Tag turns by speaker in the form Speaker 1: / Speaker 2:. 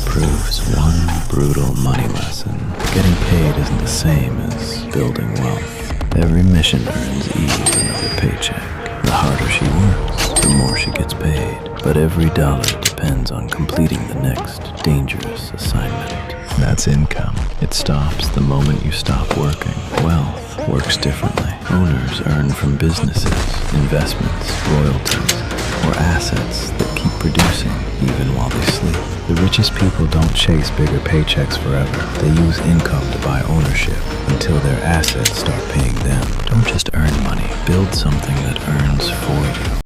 Speaker 1: proves one brutal money lesson. Getting paid isn't the same as building wealth. Every mission earns Eve another paycheck. The harder she works, the more she gets paid. But every dollar depends on completing the next dangerous assignment. That's income. It stops the moment you stop working. Wealth works differently. Owners earn from businesses, investments, royalties, or assets that keep producing even while they sleep. The richest people don't chase bigger paychecks forever. They use income to buy ownership until their assets start paying them. Don't just earn money. Build something that earns for you.